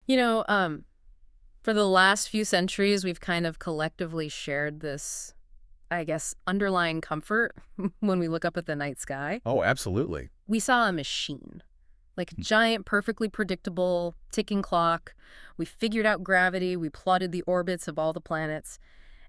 You know, for the last few centuries, we've kind of collectively shared this, I guess, underlying comfort when we look up at the night sky. Oh, absolutely. We saw a machine, like a giant, perfectly predictable ticking clock. We figured out gravity. We plotted the orbits of all the planets.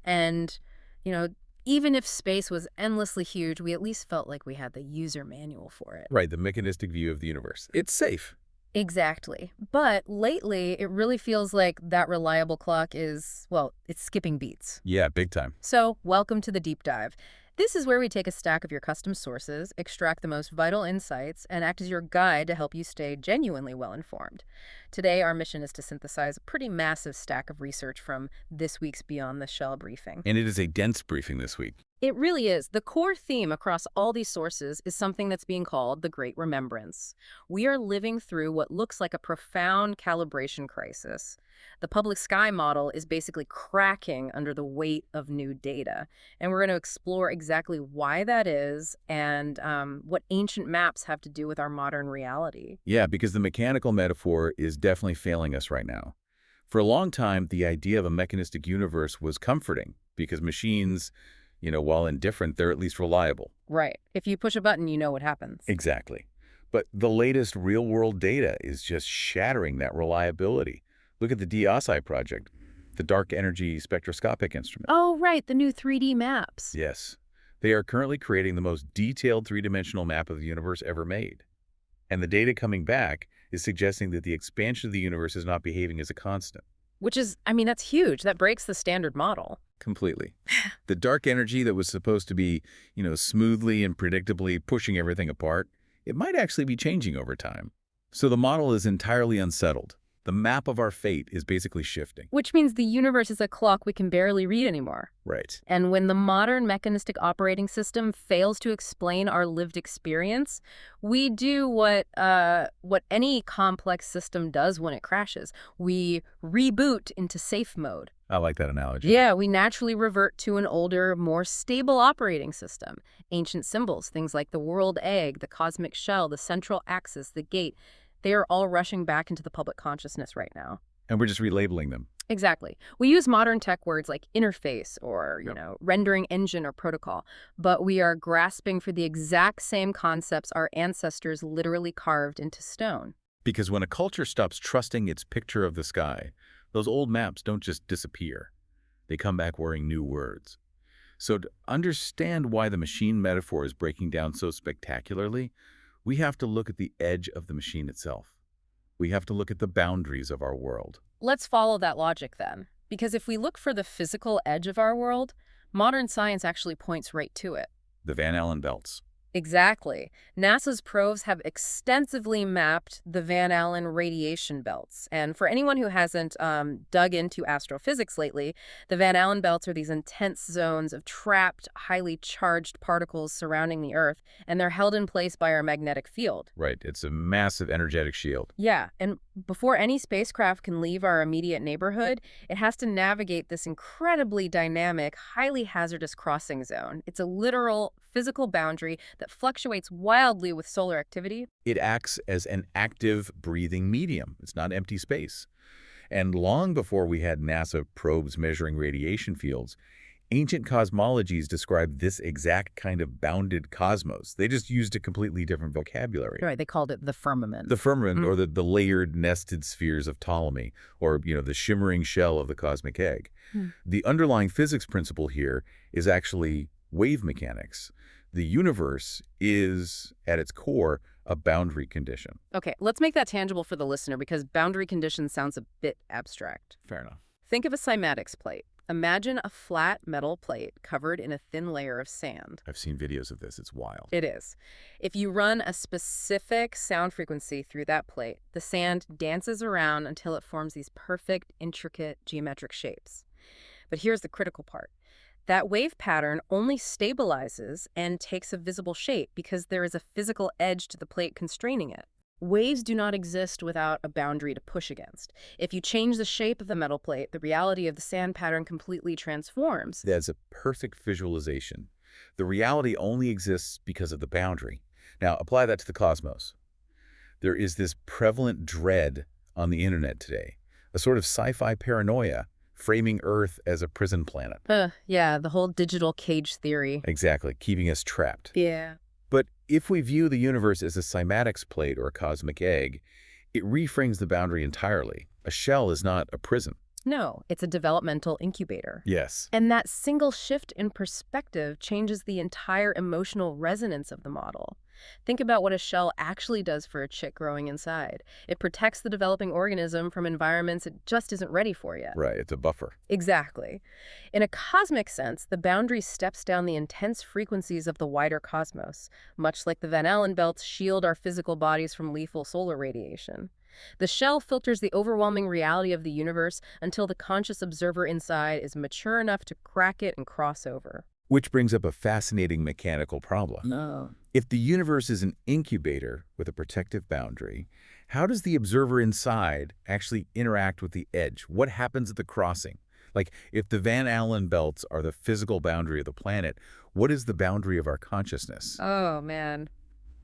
And, you know, even if space was endlessly huge, we at least felt like we had the user manual for it. Right, the mechanistic view of the universe. It's safe. Exactly. But lately, it really feels like that reliable clock is, well, it's skipping beats. Yeah, big time. So, welcome to the deep dive. This is where we take a stack of your custom sources, extract the most vital insights, and act as your guide to help you stay genuinely well informed. Today, our mission is to synthesize a pretty massive stack of research from this week's Beyond the Shell briefing. And it is a dense briefing this week. It really is. The core theme across all these sources is something that's being called the Great Remembrance. We are living through what looks like a profound calibration crisis. The public sky model is basically cracking under the weight of new data. And we're going to explore exactly why that is and what ancient maps have to do with our modern reality. Yeah, because the mechanical metaphor is definitely failing us right now. For a long time, the idea of a mechanistic universe was comforting because machines, while indifferent, they're at least reliable. Right. If you push a button, you know what happens. Exactly. But the latest real-world data is just shattering that reliability. Look at the DSI project, the dark energy spectroscopic instrument. Oh, right. The new 3D maps. Yes. They are currently creating the most detailed three-dimensional map of the universe ever made. And the data coming back is suggesting that the expansion of the universe is not behaving as a constant. Which is, I mean, that's huge. That breaks the standard model. Completely. The dark energy that was supposed to be, smoothly and predictably pushing everything apart, it might actually be changing over time. So the model is entirely unsettled. The map of our fate is basically shifting. Which means the universe is a clock we can barely read anymore. Right. And when the modern mechanistic operating system fails to explain our lived experience, we do what any complex system does when it crashes. We reboot into safe mode. I like that analogy. Yeah, we naturally revert to an older, more stable operating system. Ancient symbols, things like the world egg, the cosmic shell, the central axis, the gate, they are all rushing back into the public consciousness right now. And we're just relabeling them. Exactly. We use modern tech words like interface or, rendering engine or protocol, but we are grasping for the exact same concepts our ancestors literally carved into stone. Because when a culture stops trusting its picture of the sky, those old maps don't just disappear. They come back wearing new words. So to understand why the machine metaphor is breaking down so spectacularly, we have to look at the edge of the machine itself. We have to look at the boundaries of our world. Let's follow that logic then, because if we look for the physical edge of our world, modern science actually points right to it. The Van Allen belts. Exactly. NASA's probes have extensively mapped the Van Allen radiation belts. And for anyone who hasn't dug into astrophysics lately, the Van Allen belts are these intense zones of trapped, highly charged particles surrounding the Earth, and they're held in place by our magnetic field. Right. It's a massive energetic shield. Yeah, and before any spacecraft can leave our immediate neighborhood, it has to navigate this incredibly dynamic, highly hazardous crossing zone. It's a literal physical boundary that fluctuates wildly with solar activity. It acts as an active, breathing medium. It's not empty space. And long before we had NASA probes measuring radiation fields, ancient cosmologies described this exact kind of bounded cosmos. They just used a completely different vocabulary. Right, they called it the firmament. The firmament, or the layered, nested spheres of Ptolemy, or the shimmering shell of the cosmic egg. The underlying physics principle here is actually wave mechanics. The universe is, at its core, a boundary condition. Okay, let's make that tangible for the listener because boundary condition sounds a bit abstract. Fair enough. Think of a cymatics plate. Imagine a flat metal plate covered in a thin layer of sand. I've seen videos of this. It's wild. It is. If you run a specific sound frequency through that plate, the sand dances around until it forms these perfect, intricate geometric shapes. But here's the critical part. That wave pattern only stabilizes and takes a visible shape because there is a physical edge to the plate constraining it. Waves do not exist without a boundary to push against. If you change the shape of the metal plate, the reality of the sand pattern completely transforms. That's a perfect visualization. The reality only exists because of the boundary. Now, apply that to the cosmos. There is this prevalent dread on the internet today a sort of sci-fi paranoia, framing Earth as a prison planet. Yeah, the whole digital cage theory. Exactly, keeping us trapped. Yeah. But if we view the universe as a cymatics plate or a cosmic egg, it reframes the boundary entirely. A shell is not a prison. No, it's a developmental incubator. Yes. And that single shift in perspective changes the entire emotional resonance of the model. Think about what a shell actually does for a chick growing inside. It protects the developing organism from environments it just isn't ready for yet. Right, it's a buffer. Exactly. In a cosmic sense, the boundary steps down the intense frequencies of the wider cosmos, much like the Van Allen belts shield our physical bodies from lethal solar radiation. The shell filters the overwhelming reality of the universe until the conscious observer inside is mature enough to crack it and cross over. Which brings up a fascinating mechanical problem. No. If the universe is an incubator with a protective boundary, how does the observer inside actually interact with the edge? What happens at the crossing? Like, if the Van Allen belts are the physical boundary of the planet, what is the boundary of our consciousness? Oh, man.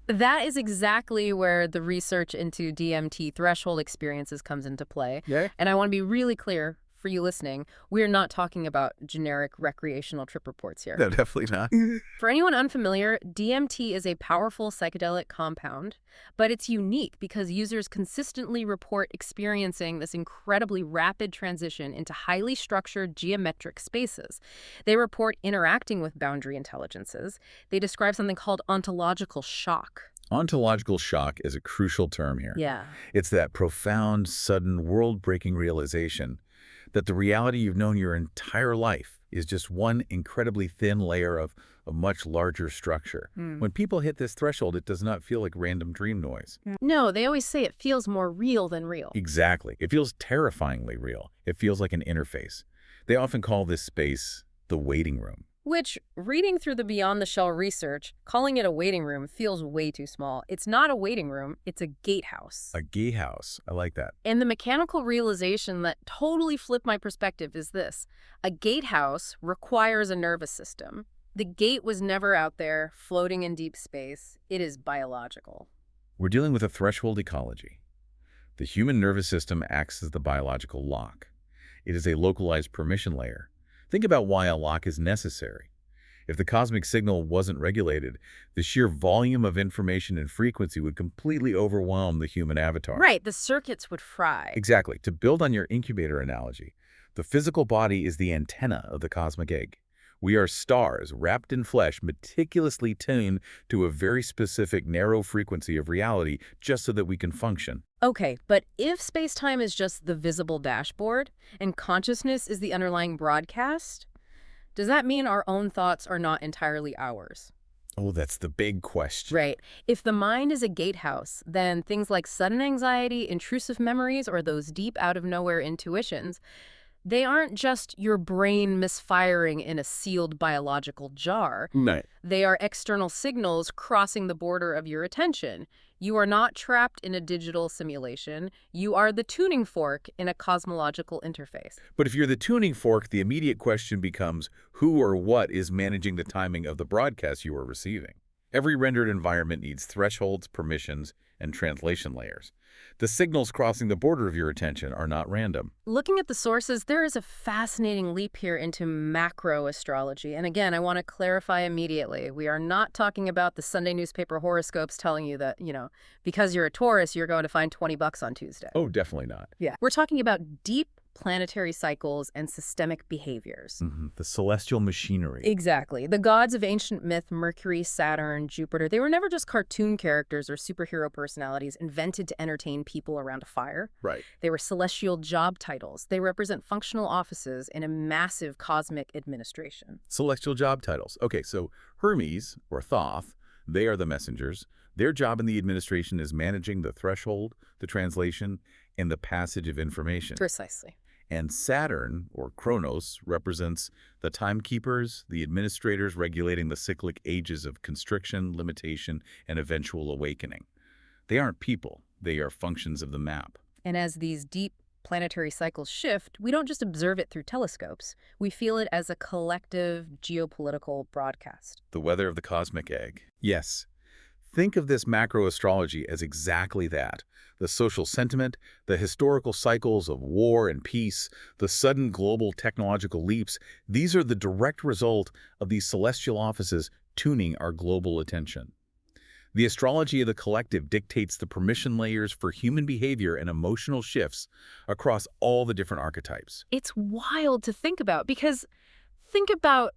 That is exactly where the research into DMT threshold experiences comes into play. Yeah. And I want to be really clear for you listening, we're not talking about generic recreational trip reports here. No, definitely not. For anyone unfamiliar, DMT is a powerful psychedelic compound, but it's unique because users consistently report experiencing this incredibly rapid transition into highly structured geometric spaces. They report interacting with boundary intelligences. They describe something called ontological shock. Ontological shock is a crucial term here. Yeah. It's that profound, sudden, world-breaking realization that the reality you've known your entire life is just one incredibly thin layer of a much larger structure. When people hit this threshold, it does not feel like random dream noise. No, they always say it feels more real than real. Exactly. It feels terrifyingly real. It feels like an interface. They often call this space the waiting room. Which, reading through the Beyond the Shell research, calling it a waiting room feels way too small. It's not a waiting room, it's a gatehouse. A gatehouse. I like that. And the mechanical realization that totally flipped my perspective is this. A gatehouse requires a nervous system. The gate was never out there, floating in deep space. It is biological. We're dealing with a threshold ecology. The human nervous system acts as the biological lock. It is a localized permission layer. Think about why a lock is necessary. If the cosmic signal wasn't regulated, the sheer volume of information and frequency would completely overwhelm the human avatar. Right, the circuits would fry. Exactly. To build on your incubator analogy, the physical body is the antenna of the cosmic egg. We are stars wrapped in flesh, meticulously tuned to a very specific narrow frequency of reality just so that we can function. Okay, but if space-time is just the visible dashboard and consciousness is the underlying broadcast, does that mean our own thoughts are not entirely ours? Oh, that's the big question. Right. If the mind is a gatehouse, then things like sudden anxiety, intrusive memories, or those deep out-of-nowhere intuitions, they aren't just your brain misfiring in a sealed biological jar. No. They are external signals crossing the border of your attention. You are not trapped in a digital simulation. You are the tuning fork in a cosmological interface. But if you're the tuning fork, the immediate question becomes who or what is managing the timing of the broadcast you are receiving. Every rendered environment needs thresholds, permissions, and translation layers. The signals crossing the border of your attention are not random. Looking at the sources, there is a fascinating leap here into macro astrology. And again, I want to clarify immediately. We are not talking about the Sunday newspaper horoscopes telling you that, because you're a Taurus, you're going to find $20 on Tuesday. Oh, definitely not. Yeah. We're talking about deep planetary cycles and systemic behaviors. The celestial machinery. Exactly. The gods of ancient myth, Mercury, Saturn, Jupiter, they were never just cartoon characters or superhero personalities invented to entertain people around a fire. Right. They were celestial job titles. They represent functional offices in a massive cosmic administration. Celestial job titles. Okay, so Hermes, or Thoth, they are the messengers. Their job in the administration is managing the threshold, the translation, and the passage of information. Precisely. And Saturn, or Kronos, represents the timekeepers, the administrators regulating the cyclic ages of constriction, limitation, and eventual awakening. They aren't people. They are functions of the map. And as these deep planetary cycles shift, we don't just observe it through telescopes. We feel it as a collective geopolitical broadcast. The weather of the cosmic egg. Yes. Think of this macro astrology as exactly that. The social sentiment, the historical cycles of war and peace, the sudden global technological leaps, these are the direct result of these celestial offices tuning our global attention. The astrology of the collective dictates the permission layers for human behavior and emotional shifts across all the different archetypes. It's wild to think about because think about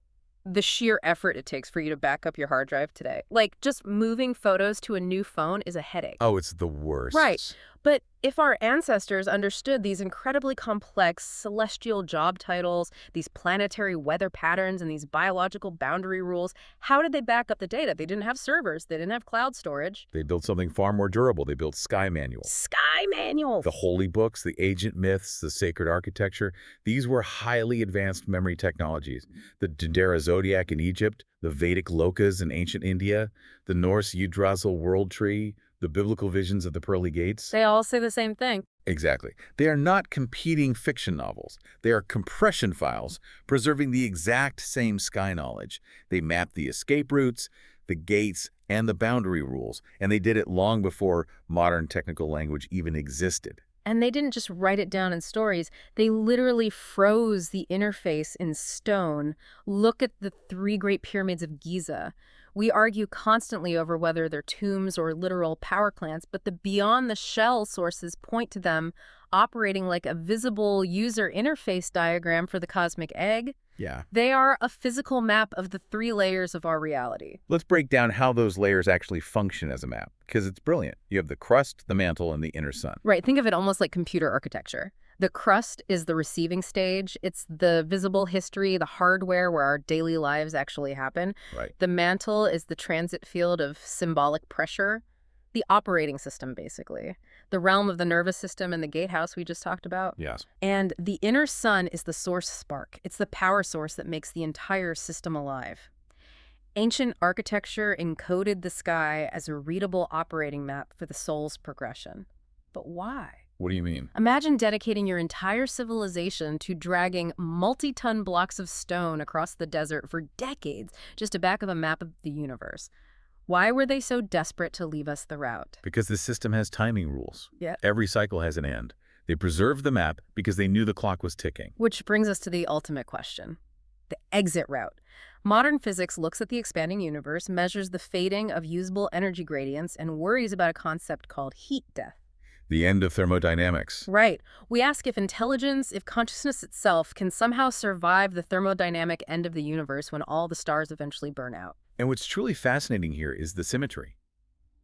the sheer effort it takes for you to back up your hard drive today. Like, just moving photos to a new phone is a headache. Oh, it's the Right. worst. But if our ancestors understood these incredibly complex celestial job titles, these planetary weather patterns, and these biological boundary rules, how did they back up the data? They didn't have servers. They didn't have cloud storage. They built something far more durable. They built sky manuals. Sky manuals. The holy books, the ancient myths, the sacred architecture, these were highly advanced memory technologies. The Dendera zodiac in Egypt, the Vedic lokas in ancient India, the Norse Yggdrasil world tree, the biblical visions of the pearly gates. They all say the same thing. Exactly. They are not competing fiction novels. They are compression files preserving the exact same sky knowledge. They map the escape routes, the gates, and the boundary rules, and they did it long before modern technical language even existed. And they didn't just write it down in stories. They literally froze the interface in stone. Look at the three Great Pyramids of Giza. We argue constantly over whether they're tombs or literal power plants, but the beyond-the-shell sources point to them operating like a visible user interface diagram for the cosmic egg. Yeah. They are a physical map of the three layers of our reality. Let's break down how those layers actually function as a map, because it's brilliant. You have the crust, the mantle, and the inner sun. Right, think of it almost like computer architecture. The crust is the receiving stage. It's the visible history, the hardware where our daily lives actually happen. Right. The mantle is the transit field of symbolic pressure, the operating system, basically. The realm of the nervous system and the gatehouse we just talked about. Yes. And the inner sun is the source spark. It's the power source that makes the entire system alive. Ancient architecture encoded the sky as a readable operating map for the soul's progression. But why? What do you mean? Imagine dedicating your entire civilization to dragging multi-ton blocks of stone across the desert for decades just to back up a map of the universe. Why were they so desperate to leave us the route? Because the system has timing rules. Yeah. Every cycle has an end. They preserved the map because they knew the clock was ticking. Which brings us to the ultimate question, the exit route. Modern physics looks at the expanding universe, measures the fading of usable energy gradients, and worries about a concept called heat death. The end of thermodynamics. Right. We ask if intelligence, if consciousness itself can somehow survive the thermodynamic end of the universe when all the stars eventually burn out. And what's truly fascinating here is the symmetry.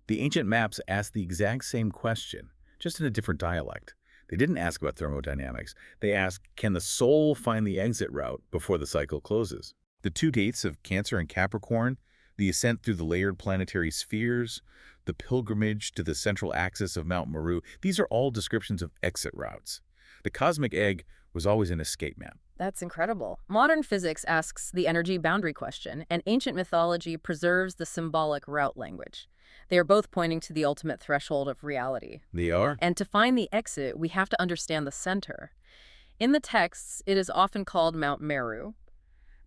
The ancient maps asked the exact same question, just in a different dialect. They didn't ask about thermodynamics. They asked, can the soul find the exit route before the cycle closes? The two gates of Cancer and Capricorn, the ascent through the layered planetary spheres, the pilgrimage to the central axis of Mount Meru, these are all descriptions of exit routes. The cosmic egg was always an escape map. That's incredible. Modern physics asks the energy boundary question, and ancient mythology preserves the symbolic route language. They are both pointing to the ultimate threshold of reality. They are? And to find the exit, we have to understand the center. In the texts, it is often called Mount Meru.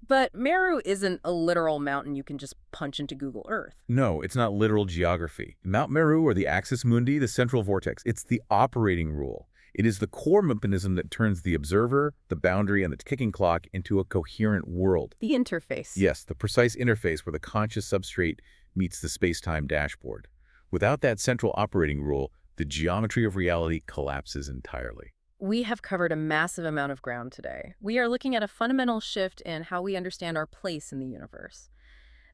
But Meru isn't a literal mountain you can just punch into Google Earth. No, it's not literal geography. Mount Meru, or the axis mundi, the central vortex, it's the operating rule. It is the core mechanism that turns the observer, the boundary, and the ticking clock into a coherent world. The interface. Yes, the precise interface where the conscious substrate meets the space-time dashboard. Without that central operating rule, the geometry of reality collapses entirely. We have covered a massive amount of ground today. We are looking at a fundamental shift in how we understand our place in the universe.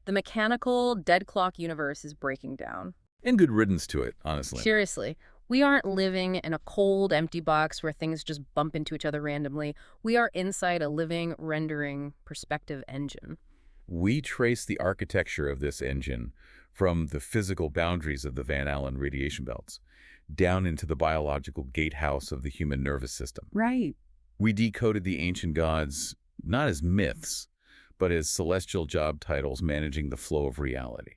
The mechanical, dead clock universe is breaking down. And good riddance to it, honestly. Seriously, we aren't living in a cold, empty box where things just bump into each other randomly. We are inside a living, rendering, perspective engine. We trace the architecture of this engine from the physical boundaries of the Van Allen radiation belts down into the biological gatehouse of the human nervous system. Right. We decoded the ancient gods not as myths, but as celestial job titles managing the flow of reality.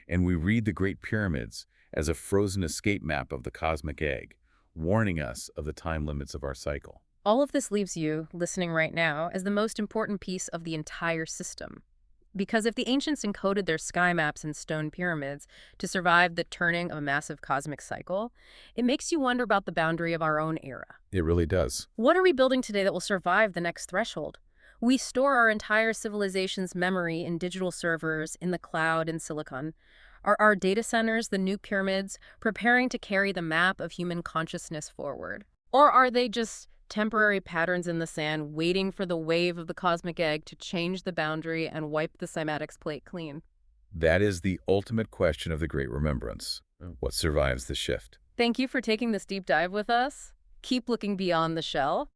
And we read the Great Pyramids as a frozen escape map of the cosmic egg, warning us of the time limits of our cycle. All of this leaves you, listening right now, as the most important piece of the entire system. Because if the ancients encoded their sky maps in stone pyramids to survive the turning of a massive cosmic cycle, it makes you wonder about the boundary of our own era. It really does. What are we building today that will survive the next threshold? We store our entire civilization's memory in digital servers, in the cloud, in silicon. Are our data centers, the new pyramids, preparing to carry the map of human consciousness forward? Or are they just temporary patterns in the sand waiting for the wave of the cosmic egg to change the boundary and wipe the cymatics plate clean? That is the ultimate question of the Great Remembrance. What survives the shift? Thank you for taking this deep dive with us. Keep looking beyond the shell.